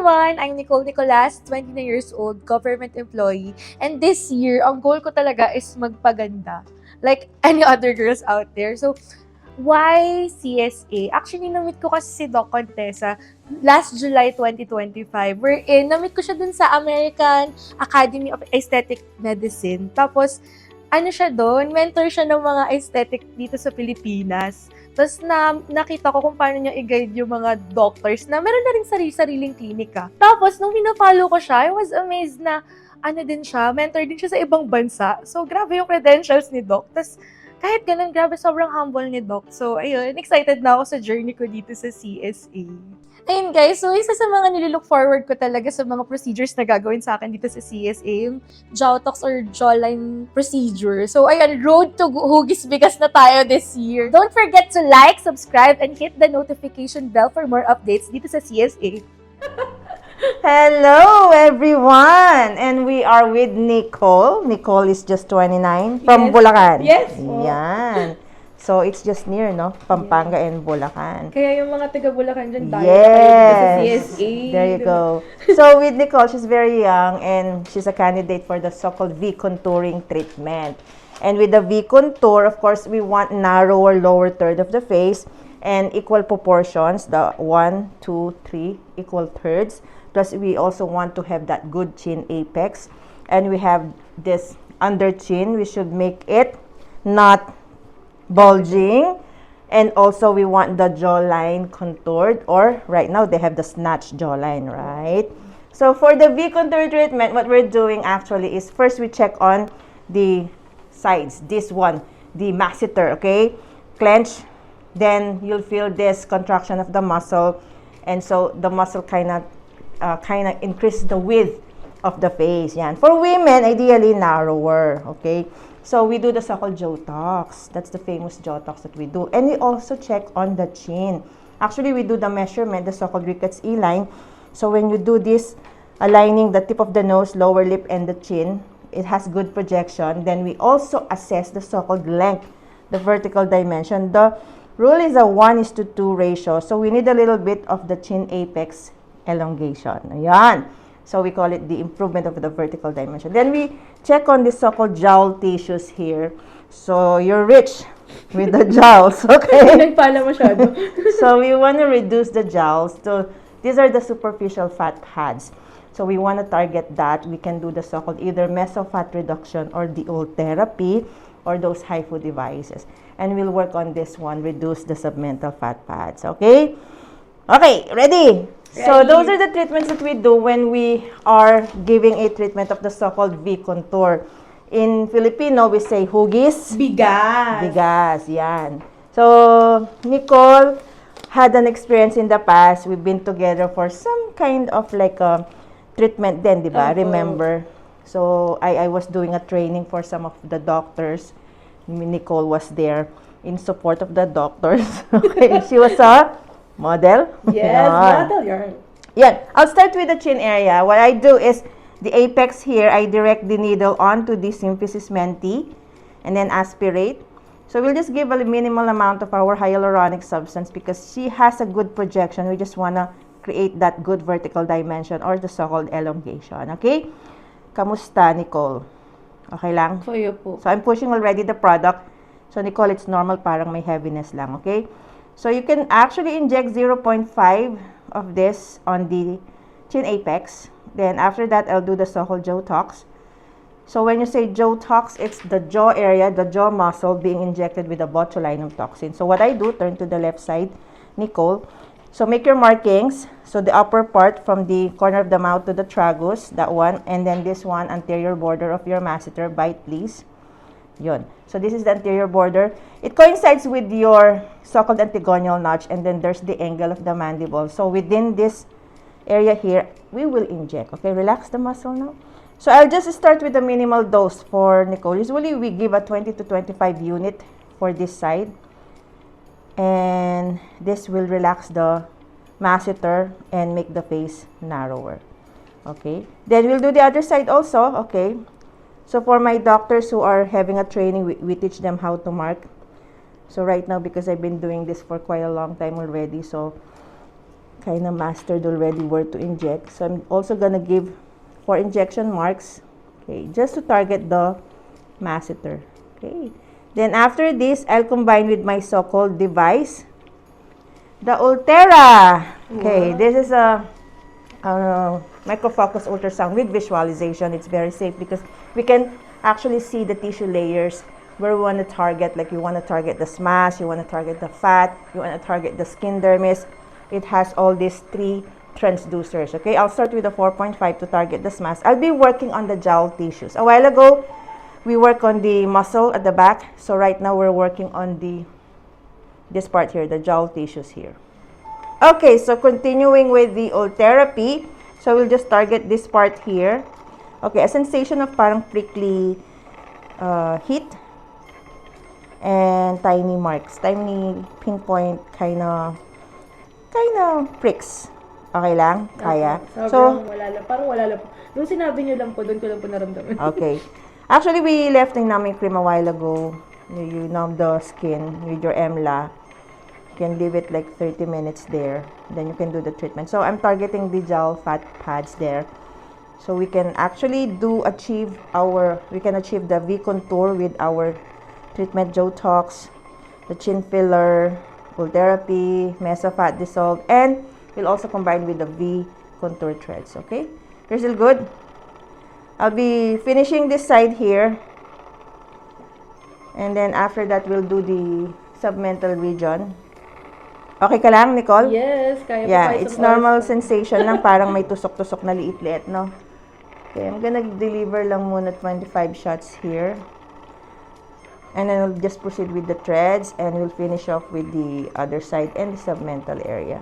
everyone! I'm Nicole Nicolas, 29 years old, government employee. And this year, ang goal ko talaga is magpaganda. Like any other girls out there. So, why CSA? Actually, namit ko kasi si Doc Contessa last July 2025. Wherein, namit ko siya dun sa American Academy of Aesthetic Medicine. Tapos, ano siya doon, mentor siya ng mga aesthetic dito sa Pilipinas. Tapos nakita ko kung paano niya i-guide yung mga doctors na meron na rin sariling klinika. Tapos, nung pina-follow ko siya, I was amazed na ano din siya, mentor din siya sa ibang bansa. So, grabe yung credentials ni Doc. Tapos, kahit ganun, grabe, sobrang humble ni Doc. So, ayun, excited na ako sa journey ko dito sa CSA. Ayun guys, so isa sa mga nililook forward ko talaga sa mga procedures na gagawin sa akin dito sa CSA, yung Jawtox or jawline procedure. So ayun, road to hugis bigas na tayo this year. Don't forget to like, subscribe, and hit the notification bell for more updates dito sa CSA. Hello, everyone! And we are with Nicole. Nicole is just 29 from Yes. Bulacan. Yes. Yan. So, it's just near, no? Pampanga and Bulacan. Kaya yung mga taga Bulacan dyan, tayo Yes. CSA. There you go. So, with Nicole, she's very young and she's a candidate for the so-called V-contouring treatment. And with the V-contour, of course, we want narrower lower third of the face and equal proportions, the 1, 2, 3 equal thirds. Plus, we also want to have that good chin apex. And we have this under chin. We should make it not bulging. And also, we want the jawline contoured. Or, right now, they have the snatch jawline, right? So, for the V-contour treatment, what we're doing actually is first we check on the sides. This one, the masseter, okay? Clench. Then, you'll feel this contraction of the muscle. And so, the muscle kind of increase the width of the face. Yan. For women, ideally narrower. Okay? So, we do the so-called Jawtox. That's the famous Jawtox that we do. And we also check on the chin. Actually, we do the measurement, the so-called Ricketts E-line. So, when you do this, aligning the tip of the nose, lower lip, and the chin, it has good projection. Then, we also assess the so-called length, the vertical dimension. The rule is a 1:2 ratio. So, we need a little bit of the chin apex elongation. Ayan. So, we call it the improvement of the vertical dimension. Then, we check on the so-called jowl tissues here. So, you're rich with the jowls, okay? Nagpala masyado. So, we want to reduce the jowls. So, these are the superficial fat pads. So, we want to target that. We can do the so-called either mesofat reduction or the old therapy or those HIFU devices. And we'll work on this one, reduce the submental fat pads, okay? Okay, ready? So, those are the treatments that we do when we are giving a treatment of the so-called V-contour. In Filipino, we say hugis. Bigas. Bigas, yan. So, Nicole had an experience in the past. We've been together for some kind of like a treatment then, di ba? Remember? So, I was doing a training for some of the doctors. Nicole was there in support of the doctors. Okay, she was a model. Yes, model yarn. Yeah, I'll start with the chin area. What I do is the apex here, I direct the needle onto the symphysis menti and then aspirate. So we'll just give a minimal amount of our hyaluronic substance because she has a good projection. We just want to create that good vertical dimension or the so-called elongation. Okay? Kamusta, Nicole? Okay lang? Kaya po. So I'm pushing already the product. So Nicole, it's normal, parang may heaviness lang, okay? So you can actually inject 0.5 of this on the chin apex. Then after that, I'll do the so-called Jawtox. So when you say Jawtox, it's the jaw area, the jaw muscle being injected with the botulinum toxin. So what I do, turn to the left side, Nicole. So make your markings. So the upper part from the corner of the mouth to the tragus, that one. And then this one, anterior border of your masseter. Bite, please. Yun. So this is the anterior border. It coincides with your so-called antegonial notch. And then there's the angle of the mandible. So within this area here, we will inject. Okay, relax the muscle now. So I'll just start with a minimal dose for Nicole. Usually we give a 20 to 25 unit for this side. And this will relax the masseter and make the face narrower. Okay, then we'll do the other side also. Okay, so for my doctors who are having a training, we teach them how to mark. So right now, because I've been doing this for quite a long time already, so kind of mastered already where to inject. So I'm also gonna give 4 injection marks, okay, just to target the masseter. Okay. Then after this, I'll combine with my so-called device, the Ultera. Okay, this is a microfocus ultrasound with visualization. It's very safe because we can actually see the tissue layers where we want to target. Like you want to target the SMAS, you want to target the fat, you want to target the skin dermis. It has all these 3 transducers. Okay, I'll start with the 4.5 to target the SMAS. I'll be working on the jowl tissues. A while ago, we work on the muscle at the back. So right now, we're working on this part here, the jowl tissues here. Okay, so continuing with the Ultherapy. So we'll just target this part here. Okay, a sensation of parang prickly heat and tiny marks, tiny pinpoint kind of pricks. Okay lang? Kaya? So, wala lang. Parang wala lang po. Doon sinabi nyo lang po, doon ko lang po naramdaman. Okay. Actually, we left na namin cream a while ago. You numb the skin with your EMLA. You can leave it like 30 minutes there. Then you can do the treatment. So, I'm targeting the jowl fat pads there. So, we can actually achieve the V-contour with our treatment Jotox, the chin filler, Ultherapy, Mesofat Dissolve, and we'll also combine with the V-contour threads. Okay? You're still good? I'll be finishing this side here. And then after that, we'll do the submental region. Okay ka lang, Nicole? Yes, kaya po. Yeah, it's normal sensation lang. Parang may tusok-tusok na liit-liit, no? Okay, I'm gonna deliver lang muna 25 shots here. And then we'll just proceed with the threads and we'll finish off with the other side and the submental area.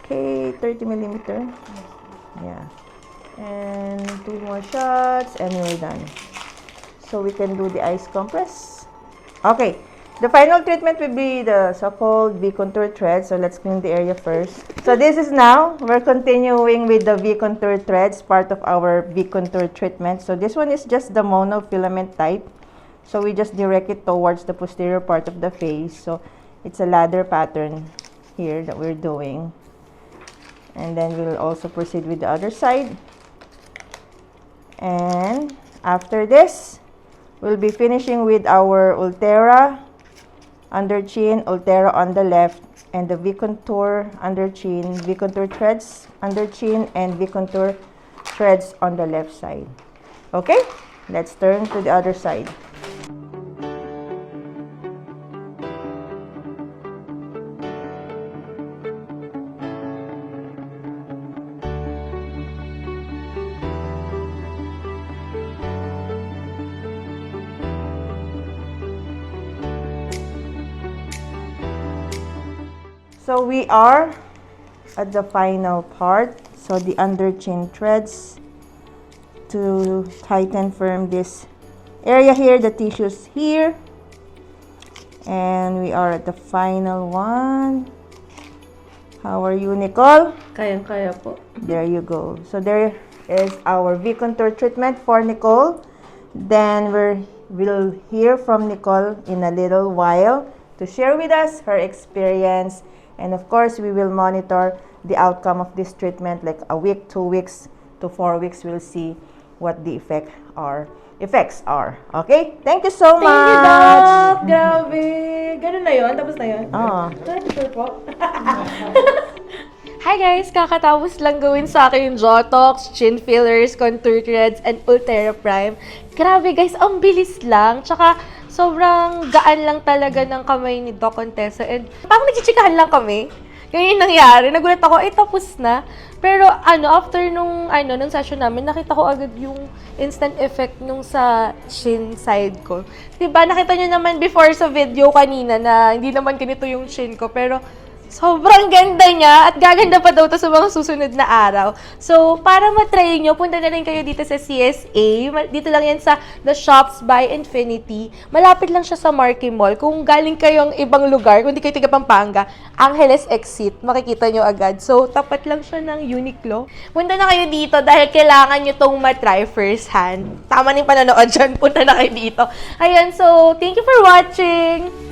Okay, 30 millimeter. Yeah. And 2 more shots and we're done. So we can do the ice compress. Okay. The final treatment will be the so-called V-contour thread. So let's clean the area first. So this is now, we're continuing with the V-contour threads, part of our V-contour treatment. So this one is just the monofilament type. So we just direct it towards the posterior part of the face. So it's a ladder pattern here that we're doing. And then we'll also proceed with the other side. And after this, we'll be finishing with our Ultera under chin, Ultera on the left, and the V-contour under chin, V-contour threads under chin, and V-contour threads on the left side. Okay? Let's turn to the other side. So we are at the final part. So the under chin threads to tighten firm this area here, the tissues here. And we are at the final one. How are you, Nicole? Kayang-kaya po. There you go. So there is our V-contour treatment for Nicole. Then we'll hear from Nicole in a little while to share with us her experience. And of course, we will monitor the outcome of this treatment like a week, 2 weeks to 4 weeks. We'll see what the effects are. Okay? Thank you so much! Thank you, Doc! Grabe! Ganun na yun? Tapos na yun? Oo. Sure po. Hi guys! Kakatapos lang gawin sa akin yung Jotox, chin fillers, contour threads, and Ultera Prime. Grabe guys, ang bilis lang. Tsaka, sobrang gaan lang talaga ng kamay ni Doc Contessa. And parang nagchichikahan lang kami. Ganyan yung nangyari. Nagulat ako, tapos na. Pero after nung session namin, nakita ko agad yung instant effect nung sa chin side ko. Diba, nakita nyo naman before sa video kanina na hindi naman ganito yung chin ko. Pero sobrang ganda niya at gaganda pa daw to sa mga susunod na araw. So, para matry nyo, punta na rin kayo dito sa CSA. Dito lang yan sa The Shops by Infinity. Malapit lang siya sa Marquee Mall. Kung galing kayong ibang lugar, kung di kayo taga Pampanga, Angeles Exit, makikita nyo agad. So, tapat lang siya ng Uniqlo. Punta na kayo dito dahil kailangan nyo tong matry first hand. Tama na yung panonood dyan. Punta na kayo dito. Ayan, so, thank you for watching!